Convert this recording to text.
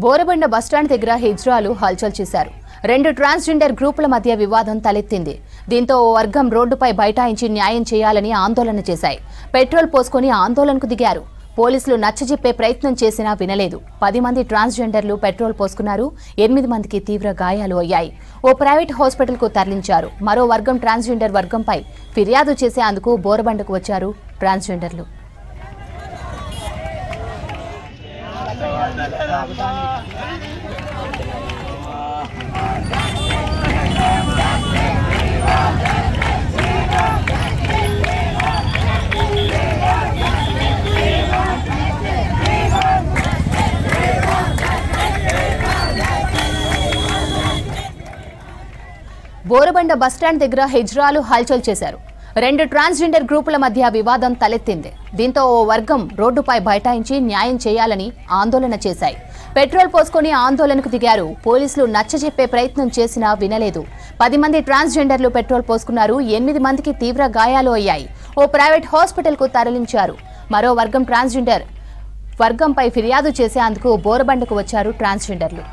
Borabanda bus stand దగ్గర హిజ్రాలు హల్చల్ చేశారు. రెండు ట్రాన్స్జెండర్ గ్రూపుల మధ్య వివాదం తలెత్తింది. దీంతో ఓ వర్గం రోడ్డుపై బైఠాయించి న్యాయం చేయాలని ఆందోళన చేశాయి. పెట్రోల్ పోసుకొని ఆందోళనకు దిగారు. పోలీసులు నచ్చజెప్పే ప్రయత్నం చేసినా వినలేదు. 10 మంది ట్రాన్స్జెండర్లు పెట్రోల్ పోసుకున్నారు. 8 మందికి తీవ్ర గాయాలు అయ్యాయి. ఓ ప్రైవేట్ హాస్పిటల్కు తరలించారు. మరో వర్గం ట్రాన్స్జెండర్ వర్గంపై ఫిర్యాదు చేసేందుకు బోరబండకు వచ్చారు ట్రాన్స్జెండర్లు. బోరబండ బస్టాండ్ దగ్గర హిజ్రాలు హల్చల్ చేశారు. రెండు ట్రాన్స్జెండర్ గ్రూపుల మధ్య వివాదం తలెత్తింది. దీంతో ఓ వర్గం రోడ్డుపై బైఠాయించి న్యాయం చేయాలని ఆందోళన చేశాయి. పెట్రోల్ పోసుకొని ఆందోళనకు దిగారు. పోలీసులు నచ్చజెప్పే ప్రయత్నం చేసినా వినలేదు. 10 మంది ట్రాన్స్జెండర్లు పెట్రోల్ పోసుకున్నారు. 8 మందికి తీవ్ర గాయాలు అయ్యాయి. ఓ ప్రైవేట్ హాస్పిటల్కు తరలించారు. మరో వర్గం ట్రాన్స్జెండర్ వర్గంపై ఫిర్యాదు చేసేందుకు బోరబండకు వచ్చారు ట్రాన్స్జెండర్లు.